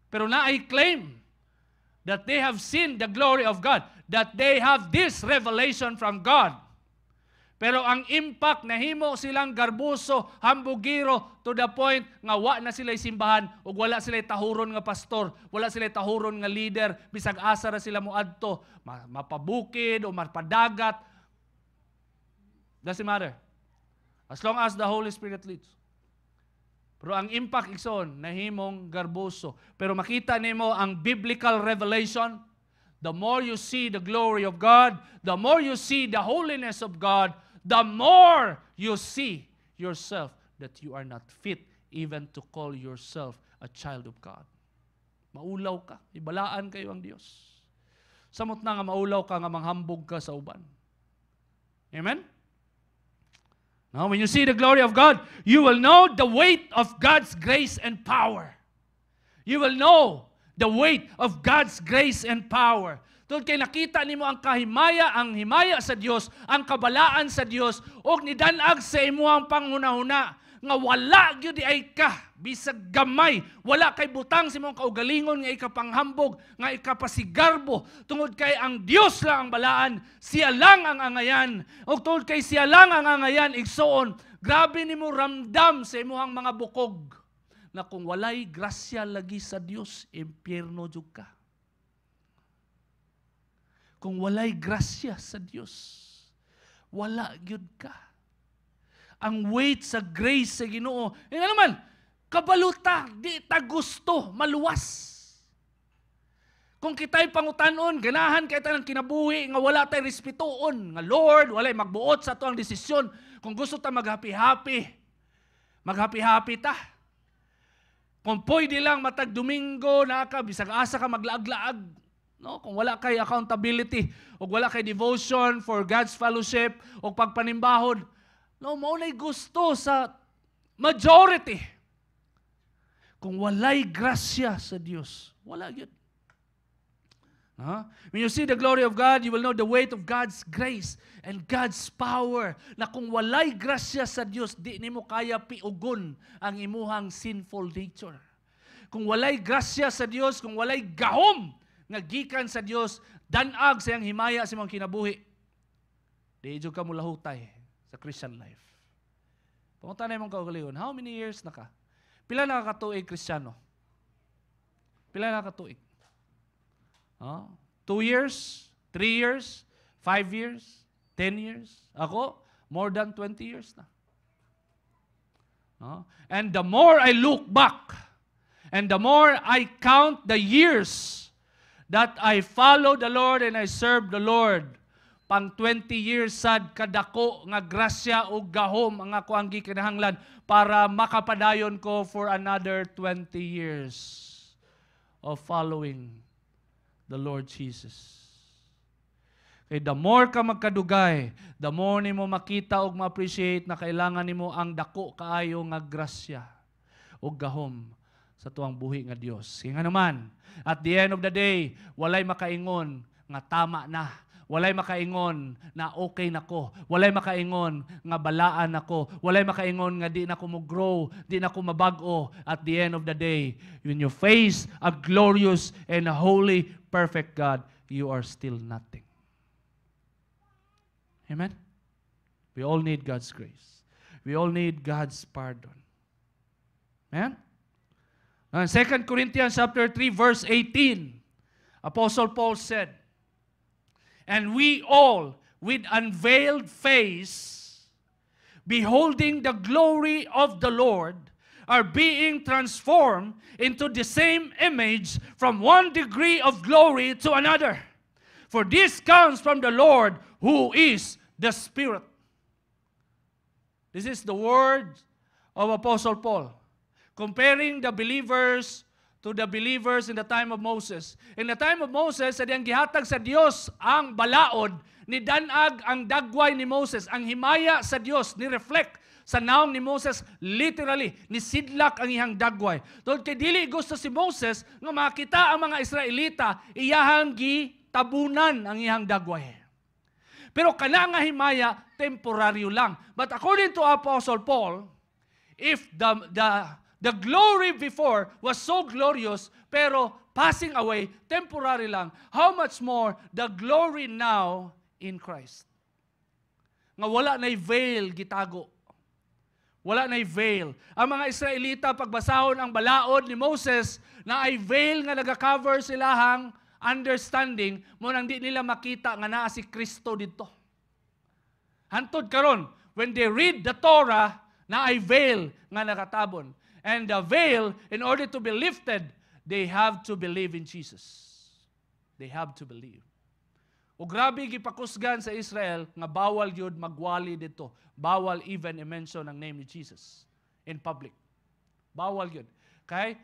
Pero na I claim that they have seen the glory of God, that they have this revelation from God. Pero ang impact na himo silang garbuso, hambugiro, to the point nga wa na sila simbahan ug wala sila tahuron nga pastor, wala sila tahuron nga leader, bisag asa ra sila moadto, mapabukid o mapadagat. Doesn't matter. As long as the Holy Spirit leads. Pero ang impact igsoon nahimong garboso. Pero makita nimo ang biblical revelation, the more you see the glory of God, the more you see the holiness of God, the more you see yourself that you are not fit even to call yourself a child of God. Maulaw ka, ibalaan kayo ang Dios. Samot na nga maulaw ka nga manghambog ka sa uban. Amen? Now, when you see the glory of God, you will know the weight of God's grace and power. You will know the weight of God's grace and power. Tungod kay nakita nimo ang himaya sa Dios, ang kabalaan sa Dios, og nidanag sa imuhang panghunahuna nga wala gyud ay ka bisag gamay, wala kay butang sa imong kaugalingon nga ikapanghambog, nga ikapasigarbo, tungod kay ang Dios lang ang balaan, siya lang ang angayan. Og tungod kay siya lang ang angayan, igsoon, grabe nimo ramdam sa imuhang mga bukog na kung walay grasya lagi sa Dios, impyerno jud ka. Kung walay grasya sa Dios, wala gyud ka. Ang weight sa grace sa Ginoo. E nga naman, kabaluta, di ta gusto, maluwas. Kung kita'y pangutanon, ganahan kay ta ng kinabuhi, nga wala tayo respetuon, nga Lord, walay magbuot sa ito ang desisyon. Kung gusto ta mag-happy-happy ta. Kung pwede lang matag Domingo, bisag asa ka maglaag-laag. No? Kung wala kay accountability, o wala kay devotion for God's fellowship, o pagpanimbahod, no, maunay gusto sa majority. Kung walay grasya sa Dios, wala yun. When you see the glory of God, you will know the weight of God's grace and God's power. Na kung walay grasya sa Dios, di nimo kaya piugon ang imuhang sinful nature. Kung walay grasya sa Dios, kung walay gahom nga gikan sa Dios, danag sa iyang himaya sa imong kinabuhi, di jud ka mulahutay sa Christian life. Pangunta na mong kaugalingon, how many years na ka? Pila na katuig Kristiyano? Pila na katuig? 2 years? 3 years? 5 years? 10 years? Ako, more than 20 years na. And the more I look back, and the more I count the years that I follow the Lord and I serve the Lord, pang 20 years sad kadako nga grasya o gahom ang ako ang gikinahanglan para makapadayon ko for another 20 years of following the Lord Jesus. Kaya the more ka magkadugay, the more nimo makita o ma-appreciate na kailangan nimo ang dako kaayo nga grasya o gahom sa tuang buhi nga Dios. Kaya nga naman, at the end of the day, walay makaingon nga tama na. Walay makaingon na okay na ko. Walay makaingon nga balaan ako. Walay makaingon nga di na ko mo-grow, di na ko mabago. At the end of the day, when you face a glorious and a holy, perfect God, you are still nothing. Amen? We all need God's grace. We all need God's pardon. Amen? In 2 Corinthians chapter 3, verse 18, Apostle Paul said, and we all with unveiled face, beholding the glory of the Lord, are being transformed into the same image from one degree of glory to another. For this comes from the Lord, who is the Spirit. This is the word of Apostle Paul, comparing the believers to the believers in the time of Moses. In the time of Moses, sa diyang gihatag sa Dios ang balaod, ni danag ang dagway ni Moses, ang himaya sa Dios, ni reflect sa naong ni Moses, literally, ni sidlak ang ihang dagway. Tungod kay dili gusto si Moses nga makita ang mga Israelita, iyahang gitabunan ang ihang dagway. Pero kana nga himaya, temporaryo lang. But according to Apostle Paul, if the glory before was so glorious, pero passing away, temporary lang, how much more the glory now in Christ? Nga wala na'y veil gitago. Wala na'y veil. Ang mga Israelita, pagbasahon ang balaod ni Moses, na ay veil nga nag-cover silahang understanding, mo nang di nila makita nga naa si Kristo dito. Hantod karon, when they read the Torah, na ay veil nga nakatabon. And the veil, in order to be lifted, they have to believe in Jesus. They have to believe. O grabe gipakusgan sa Israel nga bawal yun magwali dito. Bawal even i-mention ang name ni Jesus in public. Bawal yun. Okay?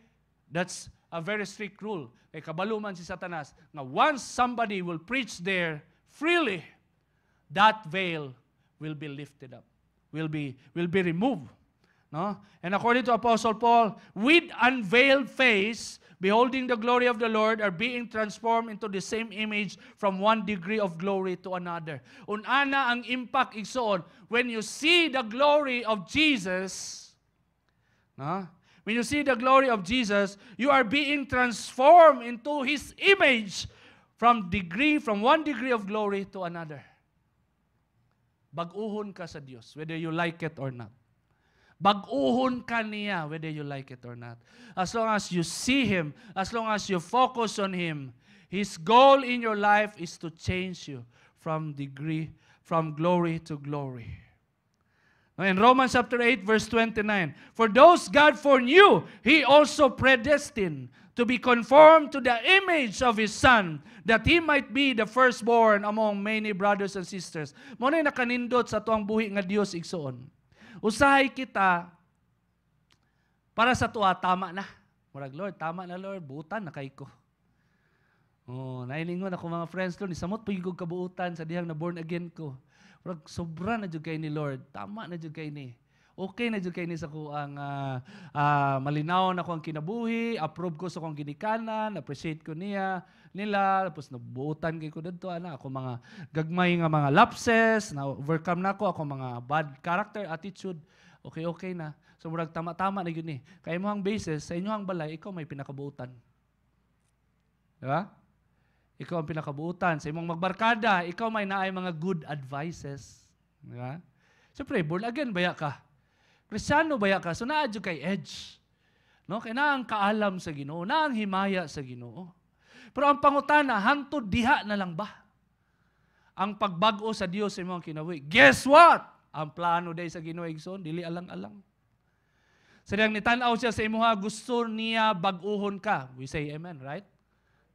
That's a very strict rule. Kay kabaluman si Satanas nga once somebody will preach there freely, that veil will be lifted up. Will be removed. No? And according to Apostle Paul, with unveiled face, beholding the glory of the Lord, are being transformed into the same image from one degree of glory to another. Unana ang impact igsoon, when you see the glory of Jesus, no? When you see the glory of Jesus, you are being transformed into His image from one degree of glory to another. Bag-uhon ka sa Diyos, whether you like it or not. Bag-uhon ka niya, whether you like it or not. As long as you see Him, as long as you focus on Him, His goal in your life is to change you from glory to glory. In Romans chapter 8, verse 29, for those God foreknew, He also predestined to be conformed to the image of His Son, that He might be the firstborn among many brothers and sisters. Muna yung nakanindot sa tuwang buhi nga Diyos igsoon. Usahay kita para sa tuwa, tama na. Murag, Lord, tama na, Lord. Buutan na kay ko. Oh, nailingon ako mga friends, Lord. Isamot pagigog kabuutan sa dihang na born again ko. Murag, sobra na dyan kay ni Lord. Tama na dyan kay ni. Okay na dyan kay ni sa ko ang malinaw na ko ang kinabuhi, approve ko sa kong ginikanan, appreciate ko nila, tapos nabuutan kay ko dito, ako mga gagmay nga mga lapses, na overcome na ako mga bad character, attitude, okay na. So murag tama-tama na yun eh. Kaya mo ang basis, sa inyo ang balay, ikaw may pinakabuutan. Diba? Ikaw ang pinakabuutan. Sa imong magbarkada, ikaw may naay mga good advices. Diba? Siyempre, born again, baya ka. Kristyano baya ka, so naadyo kay edge. No? Kaya na ang kaalam sa Ginoo, na ang himaya sa Ginoo. Pero ang pangutana, hantod diha na lang ba? Ang pagbago sa Dios sa imong kinabuhi. Guess what? Ang plano day sa Ginoo igsoon, dili alang-alang. Sa diyang nitanaw siya sa imuha, gusto niya baguhon ka. We say amen, right?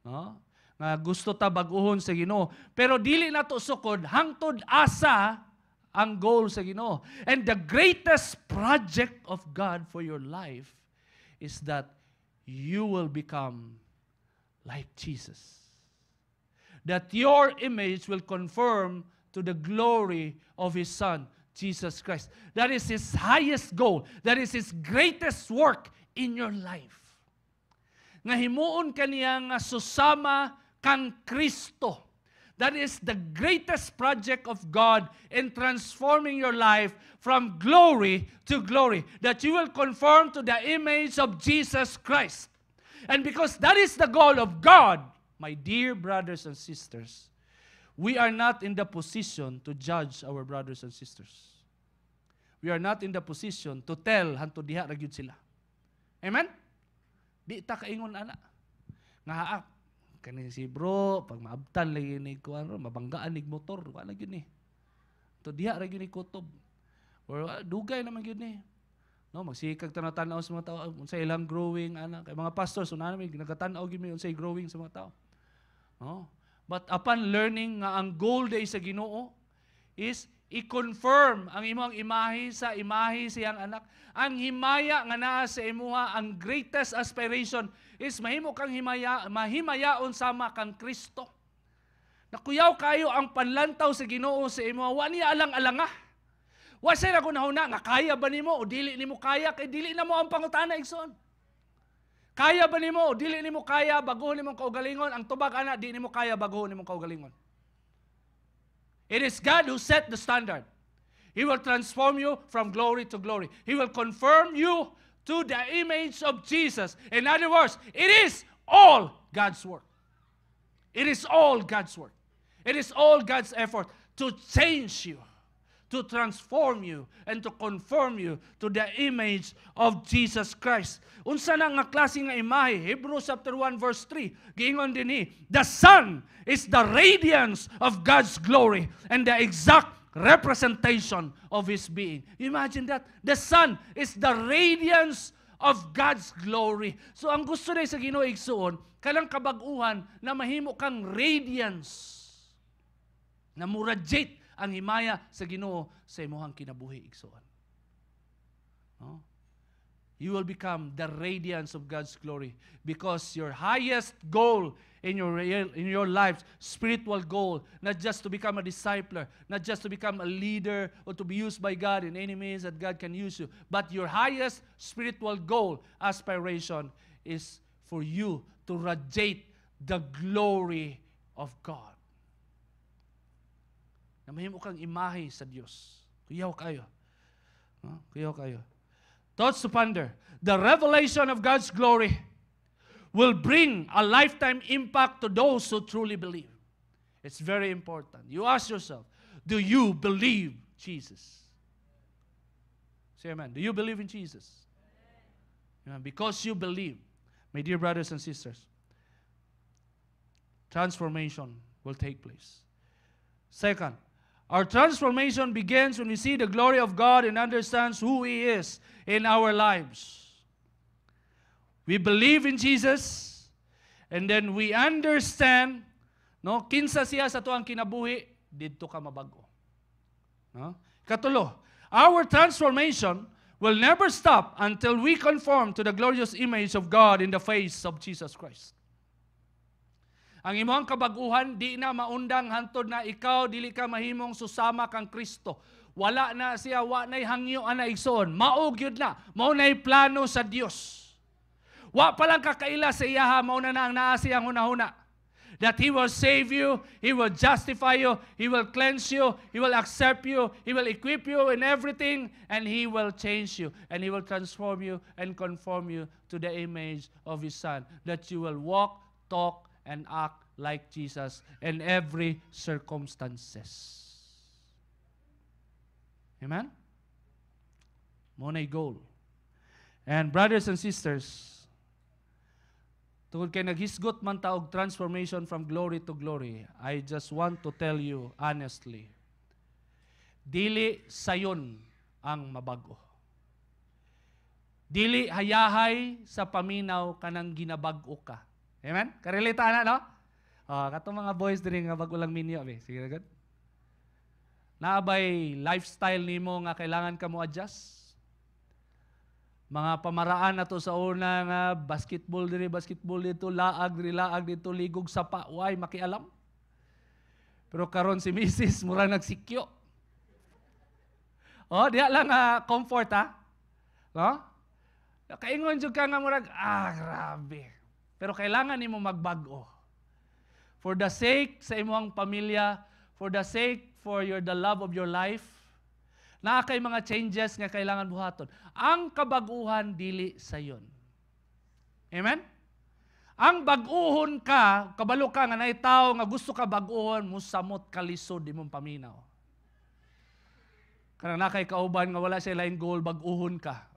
No? Nga gusto ta baguhon sa Ginoo. Pero dili na to sukod, hangtod asa ang goal sa Ginoo. And the greatest project of God for your life is that you will become like Jesus. That your image will conform to the glory of His Son, Jesus Christ. That is His highest goal. That is His greatest work in your life. Nga himuon kaniya nga susama kang Kristo. That is the greatest project of God in transforming your life from glory to glory. That you will conform to the image of Jesus Christ. And because that is the goal of God, my dear brothers and sisters, we are not in the position to judge our brothers and sisters. We are not in the position to tell hanto diha ra gyud sila. Amen? Di ta kaingon ana. Nga Kani si bro, pag maabtan lagi ni kuan, mabanggaan nig motor, wala gyud ni. To diha ra gyud ni kutob. Or dugay naman gyud ni. No, magsikag tanaw-tanaw sa mga tao unsay ilang growing ana kay mga pastors una mi nagatanaw gyud mi unsay growing sa mga tao. No? But upon learning nga ang goal day sa Ginoo is i-confirm ang imong imahe sa imahe siyang anak. Ang himaya nga naa sa imuha, ang greatest aspiration is mahimo kang mahimayaon sama kang Kristo. Nakuyaw kayo ang panlantaw sa Ginoo sa imuha, wa niya alang-alanga. Wa siya na kunahuna nga kaya ba nimo o dili nimo kaya kay dili na mo ang pangutana igsoon. Kaya ba nimo o dili nimo kaya baguhon nimong kaugalingon? Ang tubag ana di nimo kaya baguhon nimong kaugalingon. It is God who set the standard. He will transform you from glory to glory. He will confirm you to the image of Jesus. In other words, it is all God's work. It is all God's work. It is all God's effort to change you, to transform you, and to conform you to the image of Jesus Christ. Unsa na nga klase nga imahe? Hebrews chapter 1 verse 3. Giingon dinhi, the Son is the radiance of God's glory and the exact representation of His being. Imagine that. The Son is the radiance of God's glory. So ang gusto na sa Ginoo igsuon, kanang kabag-uhan na mahimo kang radiance, na muradiate ang himaya sa Ginoo sa imuhang kinabuhi igsuon. No? You will become the radiance of God's glory because your highest goal in your life, spiritual goal, not just to become a discipler, not just to become a leader or to be used by God in any means that God can use you, but your highest spiritual goal, aspiration, is for you to radiate the glory of God. Na mahimo kang imahe sa Dios. Kuyaw kayo. No? Kuyaw kayo. Thoughts to ponder. The revelation of God's glory will bring a lifetime impact to those who truly believe. It's very important. You ask yourself, do you believe Jesus? Say amen. Do you believe in Jesus? Amen. Because you believe, my dear brothers and sisters, transformation will take place. Second, our transformation begins when we see the glory of God and understands who He is in our lives. We believe in Jesus, and then we understand, no, kinsa siya sa tuang kinabuhi, didto ka mabago. No? Katulo, our transformation will never stop until we conform to the glorious image of God in the face of Jesus Christ. Ang imong kabaguhan, di na maundang hantod na ikaw, dili ka mahimong susama kang Kristo. Wala na siya, wa na'y hangyo ana igsoon. Mao gyud na, mao na'y plano sa Dios. Wa pa lang kakaila sa iyaha, mao na ang naa siyang hunahuna. That He will save you, He will justify you, He will cleanse you, He will accept you, He will equip you in everything, and He will change you, and He will transform you and conform you to the image of His Son. That you will walk, talk, and act like Jesus in every circumstances. Amen? Monay goal. And brothers and sisters, tungod kay naghisgot man taog transformation from glory to glory, I just want to tell you honestly, dili sayon ang mabago. Dili hayahay sa paminaw kanang ginabag-o ka. Amen? Karelita na, no? Katong mga boys diri nga bag ulang minyo, sige agad. Naabay lifestyle nimo nga kailangan ka mo adjust. Mga pamaraan na to sa una nga basketball dito, laag dito, ligog sapa, why makialam. Pero karon si Mrs. mura nagsikyo. Diya lang comfort ha. No? Kaingon jud ka nga murag, grabe. Pero kailangan nimo magbago. For the sake sa imong pamilya, for the sake for the love of your life, naa kay mga changes nga kailangan buhaton. Ang kabaguhan dili sayon. Amen? Ang baguhon ka, kabalo ka nga naay tawo nga gusto ka baguhon, musamot kalisod imong paminaw. Kanang nakay kauban nga wala siya lain goal, baguhon ka.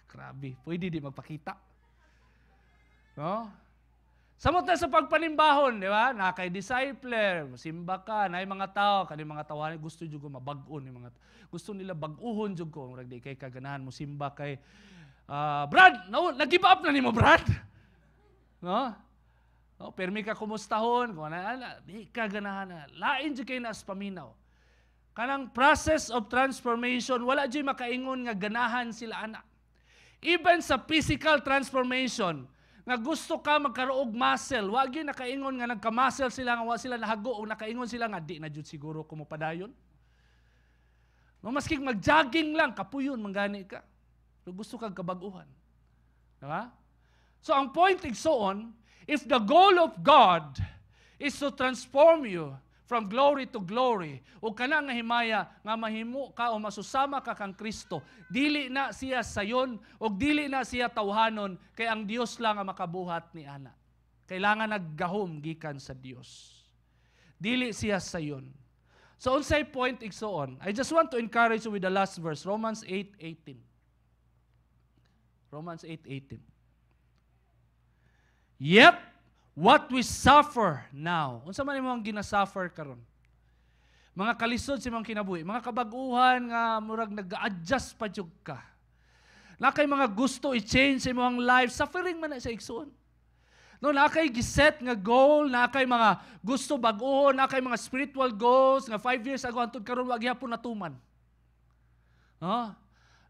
Grabe, pwede di magpakita. No? Samot na sa pagpanimbahon, di ba? Na kay discipler, simba ka, na mga tao, kani mga tawanan, gusto jud ko mabag-on yung mga gusto nila bag-uhon jud ko, murag di kay kaganahan mo simba kay Brad, no, nag-give up na nimo, Brad. No? No, permi ka kumustahon, kung ana, di kaganahan na. Lain jud kay nas paminaw. Kanang process of transformation, wala jud makaingon nga ganahan sila ana. Even sa physical transformation, nga gusto ka magkaroog muscle, wag yun nakaingon nga nagka-muscle sila, nga wa sila nahago, o nakaingon sila nga di na jud siguro kumupadayon. No, maski mag-jogging lang, kapuyon, manggani ka. Pero gusto kang kabaguhan. Diba? So ang point igsoon, if the goal of God is to transform you from glory to glory, o kana nga himaya nga mahimo ka o masusama ka kang Kristo, dili na siya sayon o dili na siya tawhanon, kay ang Dios lang ang makabuhat ni ana. Kailangan naggahom gikan sa Dios. Dili siya sayon. So unsay point igsoon? I just want to encourage you with the last verse, Romans 8:18. Romans 8:18. Yet what we suffer now. Unsa man imong ginasuffer karon? Mga kalisod sa imong kinabuhi, mga kabaguhan nga murag nag-adjust pa jud ka. Na kay mga gusto i-change sa imong life, suffering man na sa igsoon. No, na kay giset nga goal, na kay mga gusto bag-ohon, na kay mga spiritual goals nga 5 years ago antud karon wa gyapon natuman. No?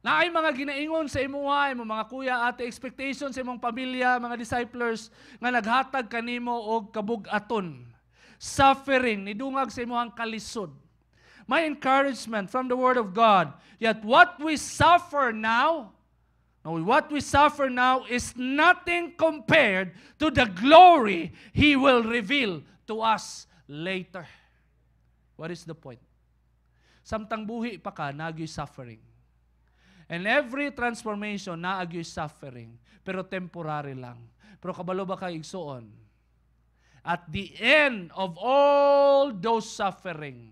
Na ay mga ginaingon sa imuha, imong mga kuya, ate, expectations sa imong pamilya, mga disciples, nga naghatag kanimo og kabug-aton. Suffering, nidungag sa imuhang kalisod. My encouragement from the Word of God, yet what we suffer now is nothing compared to the glory He will reveal to us later. What is the point? Samtang buhi pa ka, nagyoy suffering. And every transformation, naagyo'y suffering. Pero temporary lang. Pero kabalo ba kayo igsoon? At the end of all those suffering,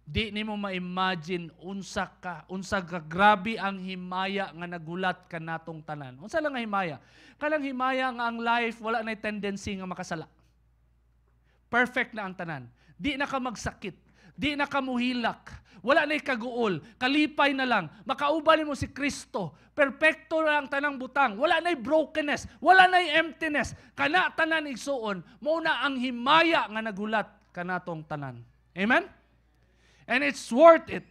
di nimo ma-imagine unsa ka grabe ang himaya nga nagulat ka natong tanan. Unsa lang nga himaya? Kalang himaya nga ang life, wala na tendency nga makasala. Perfect na ang tanan. Di na ka magsakit. Di na ka muhilak. Wala na'y kaguol, kalipay na lang, makauban mo si Kristo, perfecto na ang tanang butang, wala na'y brokenness, wala na'y emptiness, kana tanan igsuon, mauna ang himaya nga nagulat kanatong tanan. Amen? And it's worth it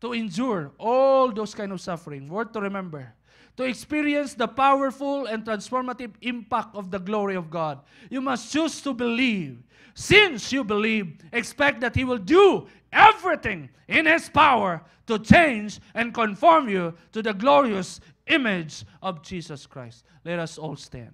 to endure all those kind of suffering. Worth to remember. To experience the powerful and transformative impact of the glory of God, you must choose to believe. Since you believe, expect that He will do everything in His power to change and conform you to the glorious image of Jesus Christ. Let us all stand.